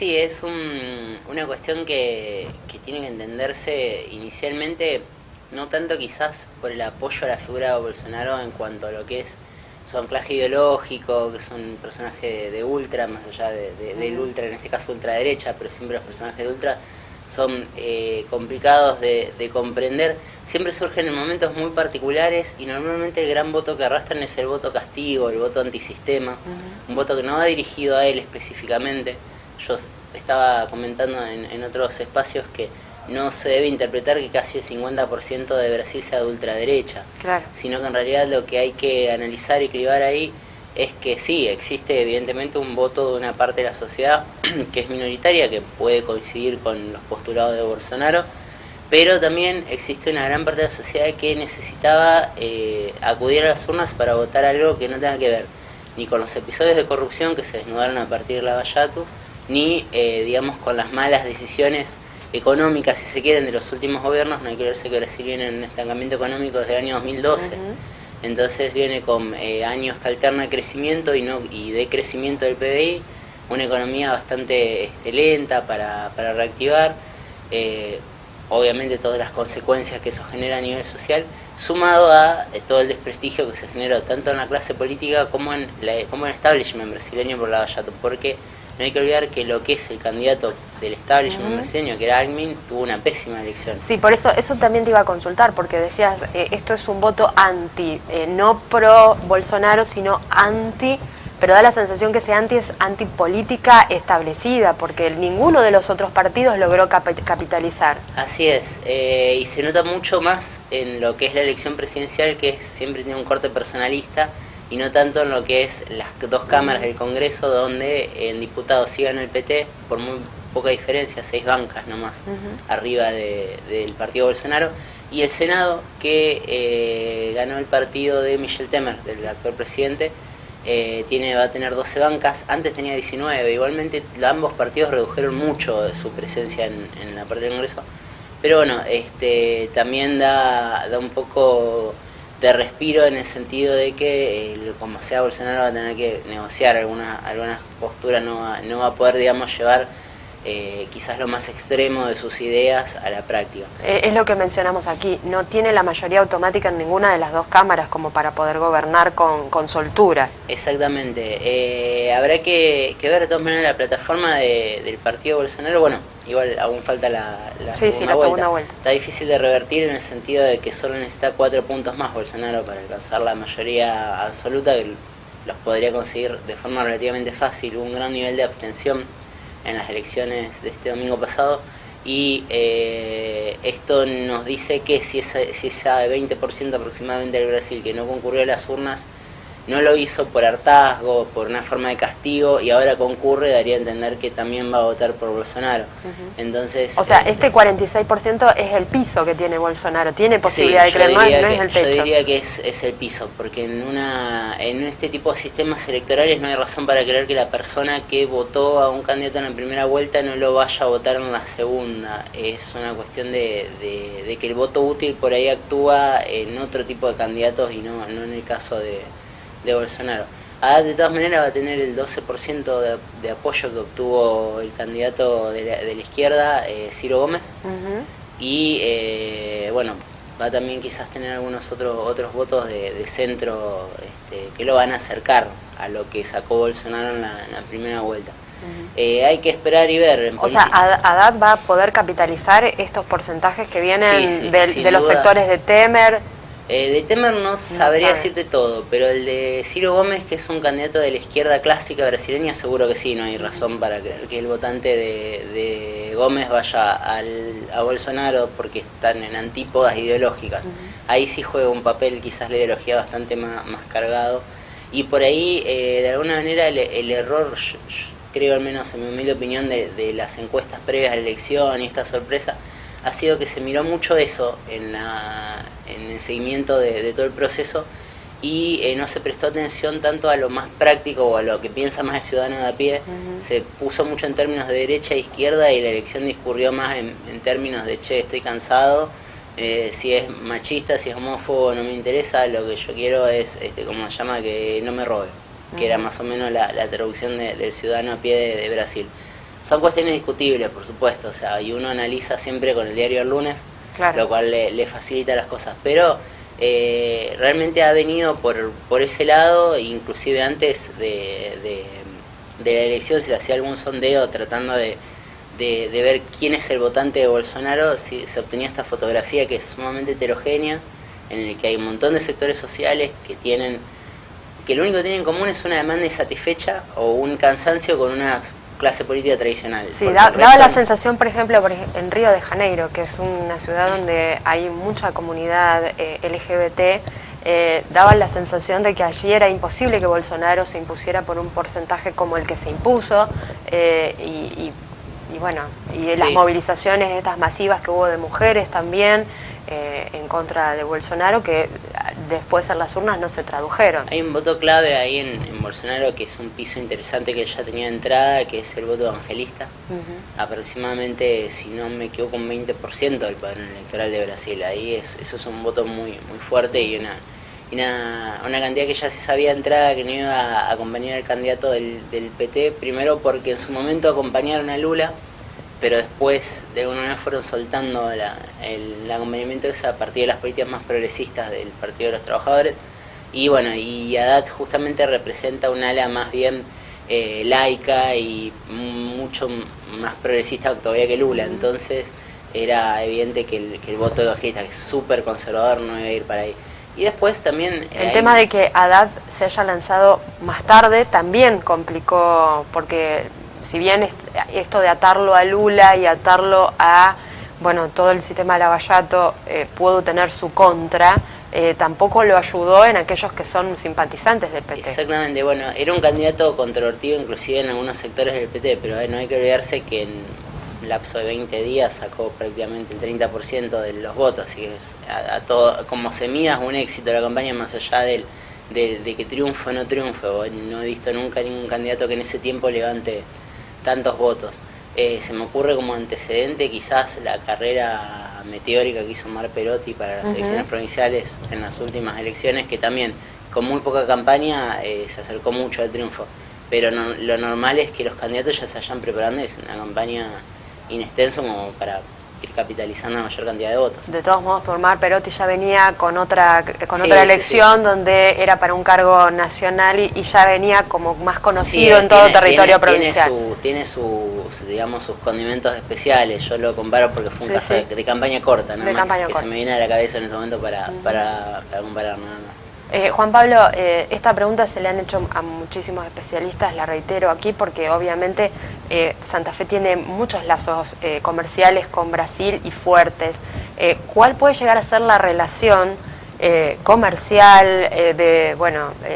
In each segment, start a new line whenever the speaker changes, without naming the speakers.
Sí, es una cuestión que tiene que entenderse inicialmente, no tanto quizás por el apoyo a la figura de Bolsonaro en cuanto a lo que es su anclaje ideológico, que es un personaje de ultra, más allá del ultra, en este caso ultraderecha, pero siempre los personajes de ultra son complicados de comprender, siempre surgen en momentos muy particulares y normalmente el gran voto que arrastran es el voto castigo, el voto antisistema, un voto que no va dirigido a él específicamente. Yo estaba comentando en otros espacios que no se debe interpretar que casi el 50% de Brasil sea de ultraderecha,
claro,
sino que en realidad lo que hay que analizar y cribar ahí es que sí, existe evidentemente un voto de una parte de la sociedad que es minoritaria, que puede coincidir con los postulados de Bolsonaro, pero también existe una gran parte de la sociedad que necesitaba acudir a las urnas para votar algo que no tenga que ver ni con los episodios de corrupción que se desnudaron a partir de Lava Jato, ni digamos con las malas decisiones económicas, si se quieren, de los últimos gobiernos. No hay que olvidarse que Brasil viene en un estancamiento económico desde el año 2012, entonces viene con años que alterna crecimiento y decrecimiento del PBI, una economía bastante lenta para reactivar, obviamente todas las consecuencias que eso genera a nivel social, sumado a todo el desprestigio que se generó tanto en la clase política como en el establishment brasileño por Lava Jato, porque no hay que olvidar que lo que es el candidato del establishment brasileño, que era Alckmin, tuvo una pésima elección.
Sí, por eso también te iba a consultar, porque decías, esto es un voto anti, no pro Bolsonaro, sino anti, pero da la sensación que ese anti es antipolítica establecida, porque ninguno de los otros partidos logró capitalizar.
Así es, y se nota mucho más en lo que es la elección presidencial, que siempre tiene un corte personalista, y no tanto en lo que es las dos cámaras del Congreso, donde en diputados sí ganó el PT por muy poca diferencia, 6 bancas nomás, arriba del partido Bolsonaro, y el Senado, que ganó el partido de Michel Temer, del actual presidente, va a tener 12 bancas, antes tenía 19, igualmente ambos partidos redujeron mucho su presencia en la parte del Congreso, pero bueno, también da un poco de respiro en el sentido de que como sea Bolsonaro va a tener que negociar algunas posturas, no va a poder, digamos, llevar quizás lo más extremo de sus ideas a la práctica.
Es lo que mencionamos aquí, no tiene la mayoría automática en ninguna de las dos cámaras como para poder gobernar con soltura.
Exactamente, habrá que ver de todas maneras la plataforma del partido Bolsonaro. Bueno, igual aún falta la segunda vuelta. Está difícil de revertir en el sentido de que solo necesita 4 puntos más Bolsonaro para alcanzar la mayoría absoluta, que los podría conseguir de forma relativamente fácil. Un gran nivel de abstención en las elecciones de este domingo pasado, y esto nos dice que si ese 20% aproximadamente del Brasil que no concurrió a las urnas no lo hizo por hartazgo, por una forma de castigo, y ahora concurre, daría a entender que también va a votar por Bolsonaro. Entonces,
o sea, este 46% es el piso que tiene Bolsonaro, tiene posibilidad de creer, no es el techo.
Yo diría que es el piso, porque en este tipo de sistemas electorales no hay razón para creer que la persona que votó a un candidato en la primera vuelta no lo vaya a votar en la segunda. Es una cuestión de que el voto útil por ahí actúa en otro tipo de candidatos y no en el caso de Bolsonaro. Haddad de todas maneras va a tener el 12% de apoyo que obtuvo el candidato de la izquierda, Ciro Gómez, y bueno, va a también quizás tener algunos otros votos de centro que lo van a acercar a lo que sacó Bolsonaro en la primera vuelta. Hay que esperar y ver.
O sea, Haddad va a poder capitalizar estos porcentajes que vienen de los sectores de Temer.
De Temer no sabría decirte todo, pero el de Ciro Gómez, que es un candidato de la izquierda clásica brasileña, seguro que sí, no hay razón para creer que el votante de Gómez vaya a Bolsonaro porque están en antípodas ideológicas. Ahí sí juega un papel quizás la ideología bastante más cargado, y por ahí de alguna manera el error, creo al menos en mi humilde opinión, de las encuestas previas a la elección y esta sorpresa, ha sido que se miró mucho eso en el seguimiento de todo el proceso, y no se prestó atención tanto a lo más práctico o a lo que piensa más el ciudadano de a pie. Se puso mucho en términos de derecha e izquierda, y la elección discurrió más en términos de che, estoy cansado, si es machista, si es homófobo, no me interesa, lo que yo quiero es, como se llama, que no me robe, que era más o menos la traducción del ciudadano a pie de Brasil. Son cuestiones discutibles, por supuesto, o sea, y uno analiza siempre con el diario El Lunes,
Claro.
lo cual le facilita las cosas, pero realmente ha venido por ese lado, inclusive antes de la elección se hacía algún sondeo tratando de ver quién es el votante de Bolsonaro, se obtenía esta fotografía que es sumamente heterogénea, en el que hay un montón de sectores sociales que lo único que tienen en común es una demanda insatisfecha o un cansancio con una clase política tradicional.
Sí, daba la sensación, por ejemplo, en Río de Janeiro, que es una ciudad donde hay mucha comunidad LGBT, daba la sensación de que allí era imposible que Bolsonaro se impusiera por un porcentaje como el que se impuso, y bueno, y las movilizaciones estas masivas que hubo de mujeres también en contra de Bolsonaro, que después en las urnas no se tradujeron.
Hay un voto clave ahí en Bolsonaro, que es un piso interesante que él ya tenía de entrada, que es el voto evangelista. Aproximadamente, si no me equivoco, un 20% del padrón electoral de Brasil. Ahí eso es un voto muy fuerte y una cantidad que ya se sabía de entrada que no iba a acompañar al candidato del PT, primero porque en su momento acompañaron a Lula, pero después de alguna manera fueron soltando el acompañamiento ese a partir de las políticas más progresistas del Partido de los Trabajadores. Y bueno, y Haddad justamente representa un ala más bien laica y mucho más progresista todavía que Lula. Entonces era evidente que el voto evangelista, que es súper conservador, no iba a ir para ahí. Y después también...
El tema de que Haddad se haya lanzado más tarde también complicó, porque si bien esto de atarlo a Lula y atarlo a todo el sistema de Lavallato pudo tener su contra, tampoco lo ayudó en aquellos que son simpatizantes del PT.
Exactamente, bueno, era un candidato controvertido inclusive en algunos sectores del PT, pero no hay que olvidarse que en un lapso de 20 días sacó prácticamente el 30% de los votos, así que todo, como se mida un éxito de la campaña más allá de que triunfe o no triunfe. No he visto nunca ningún candidato que en ese tiempo levante tantos votos. Se me ocurre como antecedente quizás la carrera meteórica que hizo Omar Perotti para las elecciones provinciales en las últimas elecciones, que también con muy poca campaña se acercó mucho al triunfo, pero lo normal es que los candidatos ya se vayan preparando y es una campaña inextensa como para ir capitalizando la mayor cantidad de votos.
De todos modos, Omar Perotti ya venía con otra elección donde era para un cargo nacional y ya venía como más conocido en todo territorio provincial.
Tiene sus, digamos, sus condimentos especiales. Yo lo comparo porque fue un caso de campaña corta, nada más que se me viene a la cabeza en este momento para comparar nada más.
Juan Pablo, esta pregunta se le han hecho a muchísimos especialistas, la reitero aquí porque obviamente Santa Fe tiene muchos lazos comerciales con Brasil y fuertes. ¿Cuál puede llegar a ser la relación comercial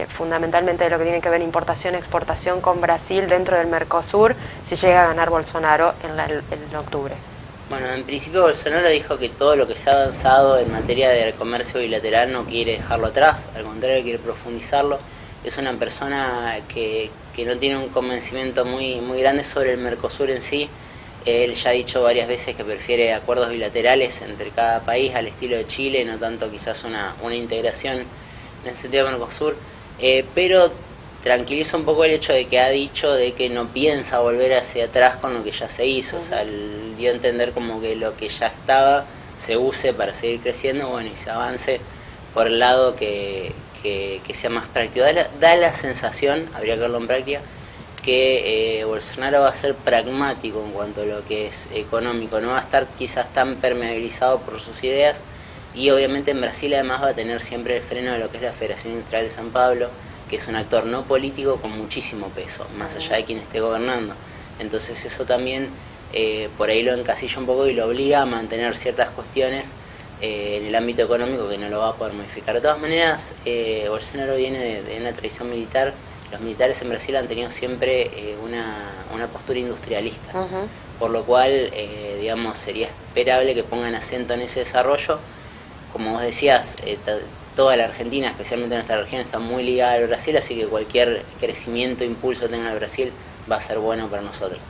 fundamentalmente de lo que tiene que ver importación-exportación con Brasil dentro del Mercosur si llega a ganar Bolsonaro en octubre?
Bueno, en principio Bolsonaro dijo que todo lo que se ha avanzado en materia de comercio bilateral no quiere dejarlo atrás, al contrario quiere profundizarlo. Es una persona que no tiene un convencimiento muy grande sobre el Mercosur en sí. Él ya ha dicho varias veces que prefiere acuerdos bilaterales entre cada país al estilo de Chile, no tanto quizás una integración en el sentido de Mercosur, pero tranquiliza un poco el hecho de que ha dicho de que no piensa volver hacia atrás con lo que ya se hizo, o sea, dio a entender como que lo que ya estaba se use para seguir creciendo, y se avance por el lado que sea más práctico. Da la sensación, habría que verlo en práctica, que Bolsonaro va a ser pragmático en cuanto a lo que es económico, no va a estar quizás tan permeabilizado por sus ideas, y obviamente en Brasil además va a tener siempre el freno de lo que es la Federación Industrial de San Pablo, que es un actor no político con muchísimo peso, más allá de quien esté gobernando. Entonces eso también por ahí lo encasilla un poco y lo obliga a mantener ciertas cuestiones en el ámbito económico que no lo va a poder modificar. De todas maneras, Bolsonaro viene de una tradición militar. Los militares en Brasil han tenido siempre una postura industrialista, por lo cual digamos, sería esperable que pongan acento en ese desarrollo. Como vos decías, toda la Argentina, especialmente nuestra región, está muy ligada al Brasil, así que cualquier crecimiento, impulso que tenga el Brasil va a ser bueno para nosotros.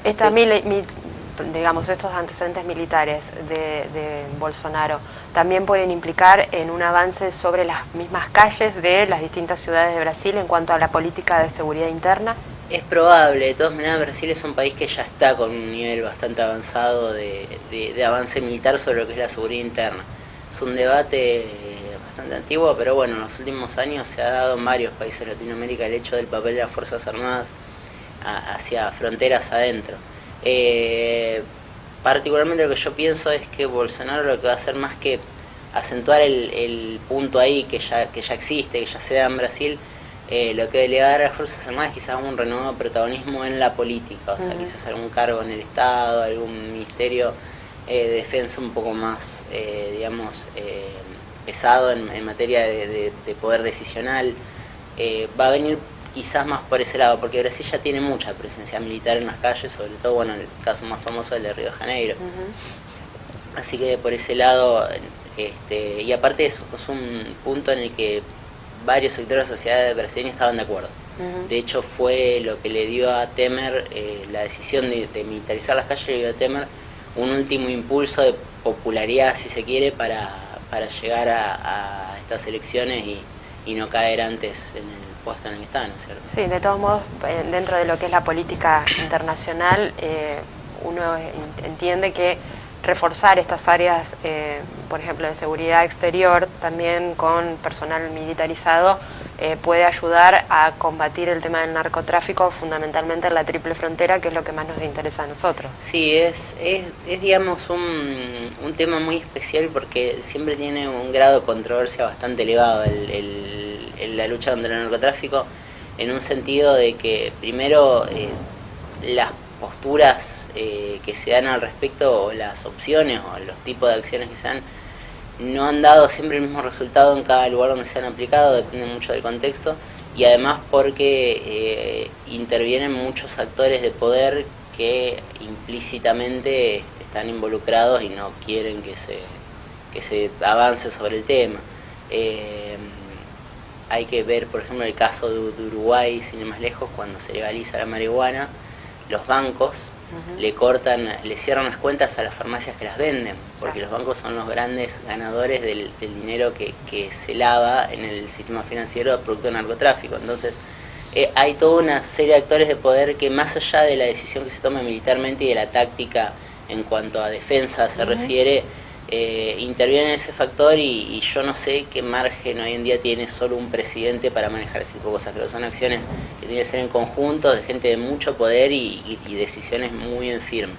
Digamos, estos antecedentes militares de Bolsonaro también pueden implicar en un avance sobre las mismas calles de las distintas ciudades de Brasil en cuanto a la política de seguridad interna.
Es probable, de todas maneras Brasil es un país que ya está con un nivel bastante avanzado de avance militar sobre lo que es la seguridad interna. Es un debate bastante antiguo, pero bueno, en los últimos años se ha dado en varios países de Latinoamérica el hecho del papel de las Fuerzas Armadas hacia fronteras adentro. Particularmente lo que yo pienso es que Bolsonaro lo que va a hacer más que acentuar el punto ahí que ya existe, que ya se da en Brasil, lo que le va a dar a las Fuerzas Armadas es quizás un renovado protagonismo en la política, o sea, quizás algún cargo en el Estado, algún ministerio de defensa un poco más, pesado en materia de poder decisional. Va a venir quizás más por ese lado, porque Brasil ya tiene mucha presencia militar en las calles, sobre todo, bueno, el caso más famoso es el de Río de Janeiro. Así que por ese lado, y aparte es un punto en el que varios sectores de la sociedad brasileña estaban de acuerdo. De hecho, fue lo que le dio a Temer, la decisión de militarizar las calles, le dio a Temer un último impulso de popularidad, si se quiere, para llegar a estas elecciones y no caer antes en el puesto en el que está, ¿no es cierto?
Sí, de todos modos, dentro de lo que es la política internacional, uno entiende que reforzar estas áreas, por ejemplo, de seguridad exterior, también con personal militarizado, puede ayudar a combatir el tema del narcotráfico, fundamentalmente en la triple frontera, que es lo que más nos interesa a nosotros.
Sí, es digamos, un tema muy especial porque siempre tiene un grado de controversia bastante elevado la lucha contra el narcotráfico, en un sentido de que, primero, las posturas que se dan al respecto, o las opciones o los tipos de acciones que se dan, no han dado siempre el mismo resultado en cada lugar donde se han aplicado, depende mucho del contexto, y además porque intervienen muchos actores de poder que implícitamente están involucrados y no quieren que se avance sobre el tema. Hay que ver, por ejemplo, el caso de Uruguay, sin ir más lejos, cuando se legaliza la marihuana, los bancos le cierran las cuentas a las farmacias que las venden, porque los bancos son los grandes ganadores del dinero que se lava en el sistema financiero producto del narcotráfico. Entonces, hay toda una serie de actores de poder que, más allá de la decisión que se tome militarmente y de la táctica en cuanto a defensa se refiere, interviene en ese factor, y yo no sé qué margen hoy en día tiene solo un presidente para manejar ese tipo de cosas. Creo que son acciones que tienen que ser en conjunto, de gente de mucho poder y decisiones muy en firme.